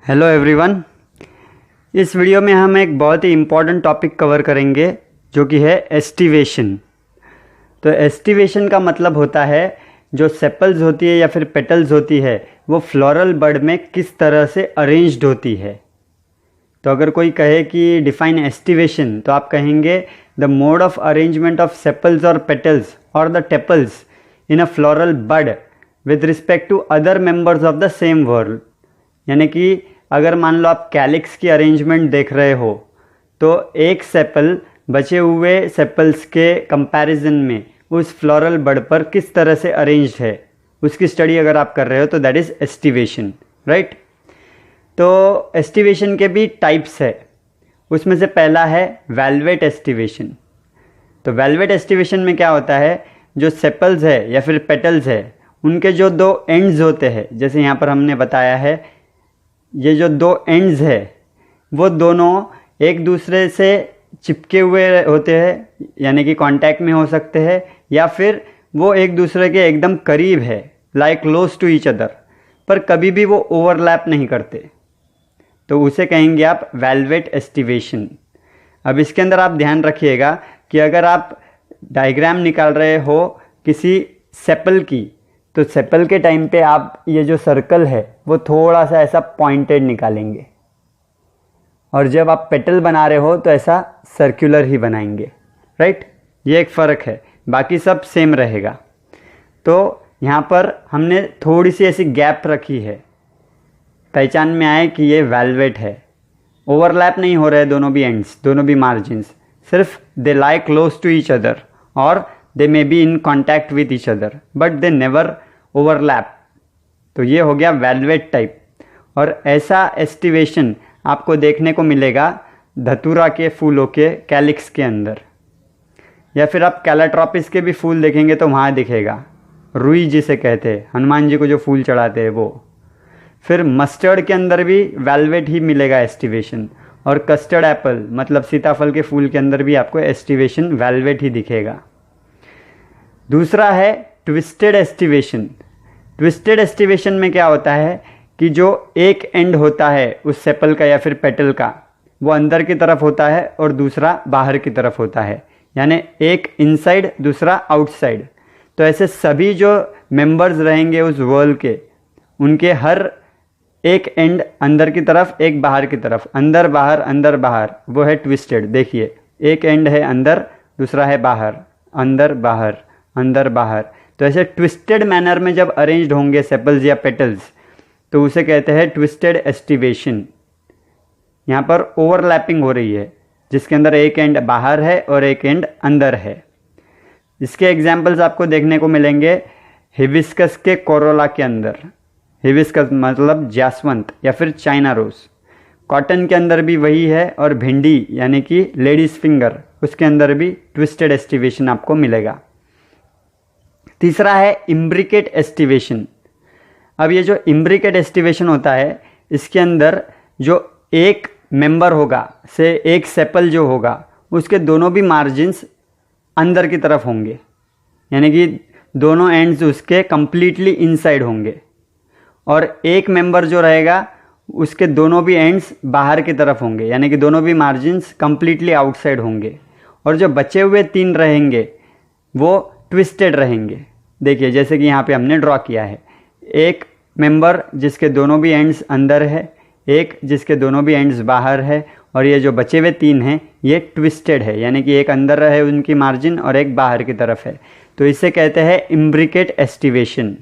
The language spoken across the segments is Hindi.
Hello everyone. इस वीडियो में हम एक बहुत ही इम्पॉर्टेंट टॉपिक कवर करेंगे जो कि है एस्टिवेशन। तो एस्टिवेशन का मतलब होता है जो सेपल्स होती है या फिर पेटल्स होती है वो फ्लोरल बड में किस तरह से अरेंज्ड होती है। तो अगर कोई कहे कि डिफाइन एस्टिवेशन तो आप कहेंगे the mode of arrangement of sepals और पेटल्स और the tepals in a floral bud with respect to other members of the same whorl. यानी कि अगर मान लो आप कैलिक्स की अरेंजमेंट देख रहे हो तो एक सेपल बचे हुए सेपल्स के कंपैरिजन में उस फ्लोरल बड पर किस तरह से अरेंज्ड है उसकी स्टडी अगर आप कर रहे हो तो दैट इज़ एस्टिवेशन, राइट। तो एस्टिवेशन के भी टाइप्स है, उसमें से पहला है वेलवेट एस्टिवेशन। तो वेलवेट एस्टिवेशन में क्या होता है, जो सेपल्स है या फिर पेटल्स है उनके जो दो एंड्स होते हैं, जैसे यहाँ पर हमने बताया है ये जो दो एंड्स है वो दोनों एक दूसरे से चिपके हुए होते हैं, यानी कि कांटेक्ट में हो सकते हैं या फिर वो एक दूसरे के एकदम करीब है, like close to each other, पर कभी भी वो ओवरलैप नहीं करते। तो उसे कहेंगे आप वेलवेट एस्टिवेशन। अब इसके अंदर आप ध्यान रखिएगा कि अगर आप डायग्राम निकाल रहे हो किसी सेपल की तो सेपल के टाइम पे आप ये जो सर्कल है वो थोड़ा सा ऐसा पॉइंटेड निकालेंगे और जब आप पेटल बना रहे हो तो ऐसा सर्कुलर ही बनाएंगे, राइट। ये एक फ़र्क है, बाकी सब सेम रहेगा। तो यहाँ पर हमने थोड़ी सी ऐसी गैप रखी है, पहचान में आए कि ये वेलवेट है। ओवरलैप नहीं हो रहे दोनों भी एंड्स, दोनों भी मार्जिन्स, सिर्फ दे लाई क्लोज टू ईच अदर और they may be in contact with each other but they never overlap। तो ये हो गया वेलवेट टाइप। और ऐसा एस्टिवेशन आपको देखने को मिलेगा धतूरा के फूलों के कैलिक्स के अंदर, या फिर आप कैलाट्रोपिस के भी फूल देखेंगे तो वहाँ दिखेगा। रुई जिसे कहते हैं, हनुमान जी को जो फूल चढ़ाते हैं वो। फिर मस्टर्ड के अंदर भी वेलवेट ही मिलेगा एस्टिवेशन, और कस्टर्ड एप्पल मतलब सीताफल के फूल के अंदर भी आपको एस्टिवेशन वेलवेट ही दिखेगा। दूसरा है ट्विस्टेड एस्टिवेशन। ट्विस्टेड एस्टिवेशन में क्या होता है कि जो एक एंड होता है उस सेपल का या फिर पेटल का वो अंदर की तरफ होता है और दूसरा बाहर की तरफ होता है, यानी एक इनसाइड दूसरा आउटसाइड। तो ऐसे सभी जो मेंबर्स रहेंगे उस वर्ल्ड के, उनके हर एक एंड अंदर की तरफ एक बाहर की तरफ, अंदर बाहर, वो है ट्विस्टेड। देखिए एक एंड है अंदर, दूसरा है बाहर, अंदर बाहर। तो ऐसे ट्विस्टेड मैनर में जब अरेंज्ड होंगे सेपल्स या पेटल्स तो उसे कहते हैं ट्विस्टेड एस्टिवेशन। यहाँ पर ओवरलैपिंग हो रही है जिसके अंदर एक एंड बाहर है और एक एंड अंदर है। इसके एग्जाम्पल्स आपको देखने को मिलेंगे हिबिस्कस के कोरोला के अंदर, हिबिस्कस मतलब जासवंत या फिर चाइना रोज। कॉटन के अंदर भी वही है, और भिंडी यानी कि लेडीज फिंगर उसके अंदर भी ट्विस्टेड एस्टिवेशन आपको मिलेगा। तीसरा है इम्ब्रिकेट एस्टिवेशन। अब ये जो इम्ब्रिकेट एस्टिवेशन होता है इसके अंदर जो एक मेंबर होगा से एक सेपल जो होगा उसके दोनों भी मार्जिन्स अंदर की तरफ होंगे, यानी कि दोनों एंड्स उसके कंप्लीटली इनसाइड होंगे, और एक मेंबर जो रहेगा उसके दोनों भी एंड्स बाहर की तरफ होंगे, यानी कि दोनों भी मार्जिन्स कंप्लीटली आउटसाइड होंगे। और जो बचे हुए तीन रहेंगे वो ट्विस्टेड रहेंगे। देखिए जैसे कि यहाँ पे हमने ड्रॉ किया है, एक मेंबर जिसके दोनों भी एंड्स अंदर है, एक जिसके दोनों भी एंड्स बाहर है, और ये जो बचे हुए तीन हैं ये ट्विस्टेड है, यानी कि एक अंदर रहे उनकी मार्जिन और एक बाहर की तरफ है। तो इसे कहते हैं इम्ब्रिकेट एस्टिवेशन।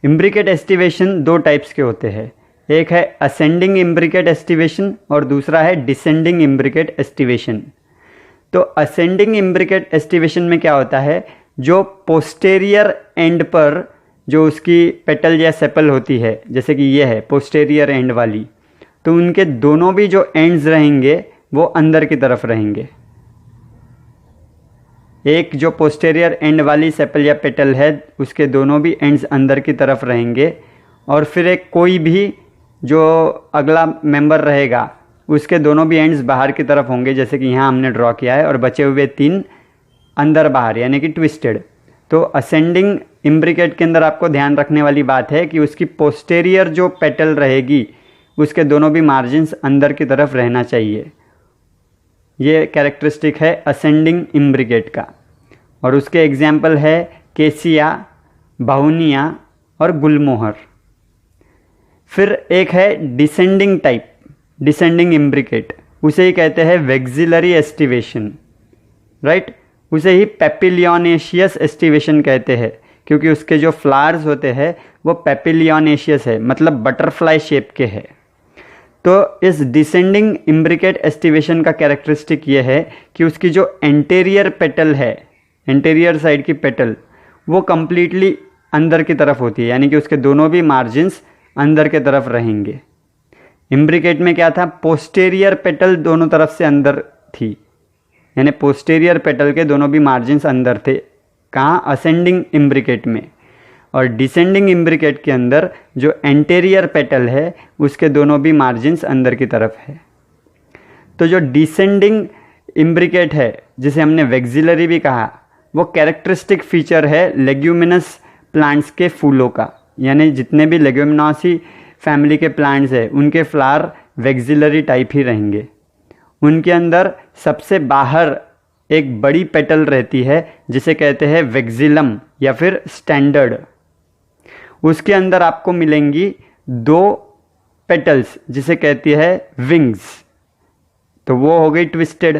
इम्ब्रिकेट एस्टिवेशन दो टाइप्स के होते हैं, एक है असेंडिंग इम्ब्रिकेट एस्टिवेशन और दूसरा है डिसेंडिंग इम्ब्रिकेट एस्टिवेशन। तो असेंडिंग इम्ब्रिकेट एस्टिवेशन में क्या होता है, जो पोस्टेरियर एंड पर जो उसकी पेटल या सेपल होती है, जैसे कि ये है पोस्टेरियर एंड वाली, तो उनके दोनों भी जो एंड्स रहेंगे वो अंदर की तरफ रहेंगे। एक जो पोस्टेरियर एंड वाली सेपल या पेटल है उसके दोनों भी एंड्स अंदर की तरफ रहेंगे, और फिर एक कोई भी जो अगला मेंबर रहेगा उसके दोनों भी एंड्स बाहर की तरफ होंगे, जैसे कि यहाँ हमने ड्रॉ किया है, और बचे हुए तीन अंदर बाहर यानी कि ट्विस्टेड। तो असेंडिंग इम्ब्रिकेट के अंदर आपको ध्यान रखने वाली बात है कि उसकी पोस्टेरियर जो पेटल रहेगी उसके दोनों भी मार्जिन्स अंदर की तरफ रहना चाहिए। ये कैरेक्टरिस्टिक है असेंडिंग इम्ब्रिकेट का। और उसके एग्जाम्पल है केसिया, बाहुनिया और गुलमोहर। फिर एक है डिसेंडिंग टाइप, डिसेंडिंग इम्ब्रिकेट, उसे ही कहते हैं वेक्सिलरी एस्टिवेशन, राइट। उसे ही पेपिलियोनेशियस एस्टिवेशन कहते हैं, क्योंकि उसके जो फ्लावर्स होते हैं वो पेपिलियोनेशियस है, मतलब बटरफ्लाई शेप के है। तो इस डिसेंडिंग इम्ब्रिकेट एस्टिवेशन का कैरेक्टरिस्टिक ये है कि उसकी जो एंटेरियर पेटल है, एंटेरियर साइड की पेटल, वो कंप्लीटली अंदर की तरफ होती है, यानी कि उसके दोनों भी मार्जिन्स अंदर की तरफ रहेंगे। इम्ब्रिकेट में क्या था, पोस्टेरियर पेटल दोनों तरफ से अंदर थी, यानी पोस्टेरियर पेटल के दोनों भी मार्जिन्स अंदर थे। कहाँ, असेंडिंग इम्ब्रिकेट में। और डिसेंडिंग इम्ब्रिकेट के अंदर जो एंटेरियर पेटल है उसके दोनों भी मार्जिन्स अंदर की तरफ है। तो जो डिसेंडिंग इम्ब्रिकेट है, जिसे हमने वेक्सिलरी भी कहा, वो कैरेक्टरिस्टिक फीचर है लेग्यूमिनस प्लांट्स के फूलों का, यानी जितने भी लेग्यूमिनोसी फैमिली के प्लांट्स है उनके फ्लावर वेक्सिलरी टाइप ही रहेंगे। उनके अंदर सबसे बाहर एक बड़ी पेटल रहती है जिसे कहते हैं वेक्सिलम या फिर स्टैंडर्ड। उसके अंदर आपको मिलेंगी 2 पेटल्स जिसे कहती है विंग्स। तो वो हो गई ट्विस्टेड,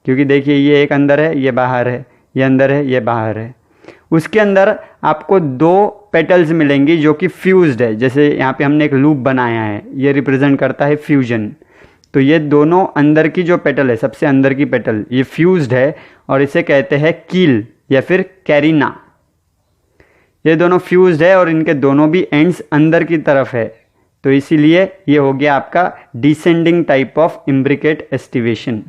क्योंकि देखिए ये एक अंदर है, ये बाहर है, ये अंदर है, ये बाहर है। उसके अंदर आपको 2 पेटल्स मिलेंगी जो कि फ्यूज्ड है, जैसे यहाँ पे हमने एक लूप बनाया है, ये रिप्रेजेंट करता है फ्यूजन। तो ये दोनों अंदर की जो पेटल है, सबसे अंदर की पेटल, ये फ्यूज्ड है और इसे कहते हैं कील या फिर कैरिना। ये दोनों फ्यूज्ड है और इनके दोनों भी एंड्स अंदर की तरफ है, तो इसीलिए ये हो गया आपका descending type of imbricate aestivation.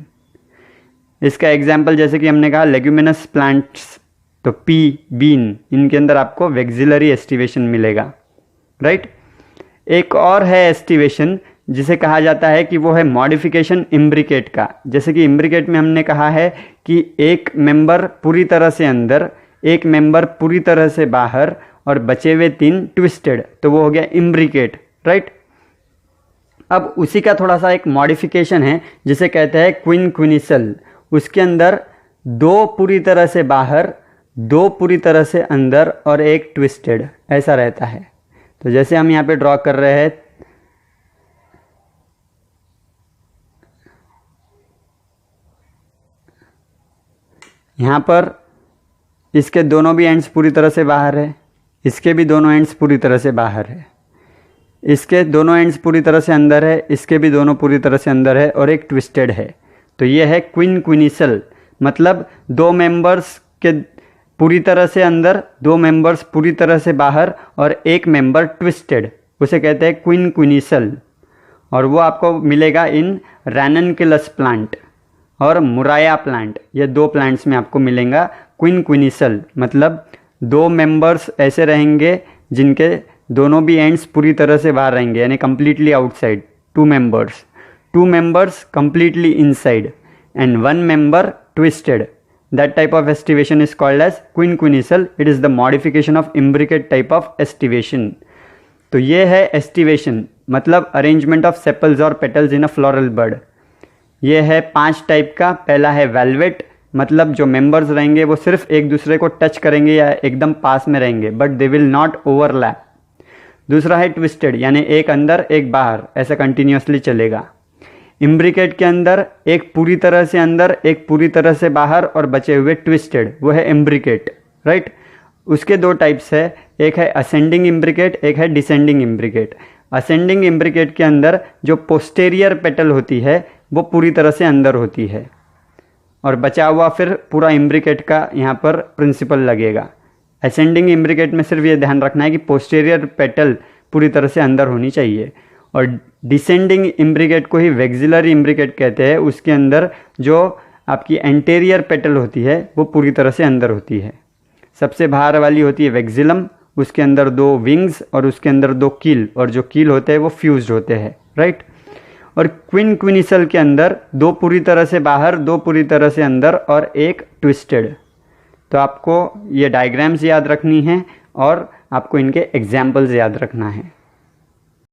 इसका एग्जाम्पल जैसे कि हमने कहा लेग्यूमिनस प्लांट्स, तो पी, बीन, इनके अंदर आपको वेक्सिलरी एस्टिवेशन मिलेगा, राइट। एक और है एस्टिवेशन जिसे कहा जाता है कि वो है मॉडिफिकेशन इम्ब्रिकेट का। जैसे कि इम्ब्रिकेट में हमने कहा है कि एक मेंबर पूरी तरह से अंदर, एक मेंबर पूरी तरह से बाहर और बचे हुए 3 ट्विस्टेड, तो वो हो गया इम्ब्रिकेट, राइट। अब उसी का थोड़ा सा एक मॉडिफिकेशन है जिसे कहते हैं क्विनक्विनिसल। उसके अंदर 2 पूरी तरह से बाहर, 2 पूरी तरह से अंदर और एक ट्विस्टेड, ऐसा रहता है। तो जैसे हम यहाँ पे ड्रॉ कर रहे हैं, यहाँ पर इसके दोनों भी एंड्स पूरी तरह से बाहर है, इसके भी दोनों एंड्स पूरी तरह से बाहर है, इसके दोनों एंड्स पूरी तरह से अंदर है, इसके भी दोनों पूरी तरह से अंदर है और एक ट्विस्टेड है। तो ये है क्विनक्विनिसल, मतलब 2 मेंबर्स के पूरी तरह से अंदर, 2 मेंबर्स पूरी तरह से बाहर और एक मेंबर ट्विस्टेड, उसे कहते हैं क्विनक्विनिसल। और वो आपको मिलेगा इन रैननकुलस प्लांट और मुराया प्लांट, ये 2 प्लांट्स में आपको मिलेगा क्विनक्विनिसल। मतलब 2 मेंबर्स ऐसे रहेंगे जिनके दोनों भी एंड्स पूरी तरह से बाहर रहेंगे, यानी completely outside. 2 members completely inside and 1 member twisted. That type of estivation is called as quinquenicil. It is the modification of imbricate type of estivation. तो ये है estivation, मतलब अरेंजमेंट ऑफ सेपल्स और petals in a floral bird. ये है 5 टाइप का। पहला है वेलवेट, मतलब जो मेंबर्स रहेंगे वो सिर्फ एक दूसरे को टच करेंगे या एकदम पास में रहेंगे, but they will not overlap. दूसरा है ट्विस्टेड, यानी एक अंदर एक बाहर, ऐसा कंटिन्यूसली चलेगा। इम्ब्रिकेट के अंदर एक पूरी तरह से अंदर, एक पूरी तरह से बाहर और बचे हुए ट्विस्टेड, वो है इम्ब्रिकेट, राइट। उसके 2 टाइप्स है, एक है असेंडिंग इम्ब्रिकेट, एक है डिसेंडिंग इम्ब्रिकेट। असेंडिंग इम्ब्रिकेट के अंदर जो पोस्टेरियर पेटल होती है वो पूरी तरह से अंदर होती है और बचा हुआ फिर पूरा इम्ब्रिकेट का यहाँ पर प्रिंसिपल लगेगा। असेंडिंग इम्ब्रिकेट में सिर्फ ये ध्यान रखना है कि पोस्टेरियर पेटल पूरी तरह से अंदर होनी चाहिए। और डिसेंडिंग इम्ब्रिकेट को ही वेक्सिलरी इम्ब्रिकेट कहते हैं। उसके अंदर जो आपकी एंटेरियर पेटल होती है वो पूरी तरह से अंदर होती है। सबसे बाहर वाली होती है वेक्सिलम, उसके अंदर 2 विंग्स और उसके अंदर 2 कील, और जो कील होते हैं वो फ्यूज्ड होते हैं, राइट। और क्विनक्विनिसल के अंदर 2 पूरी तरह से बाहर, 2 पूरी तरह से अंदर और एक ट्विस्टेड। तो आपको ये डायग्राम्स याद रखनी है और आपको इनके एग्जाम्पल्स याद रखना है।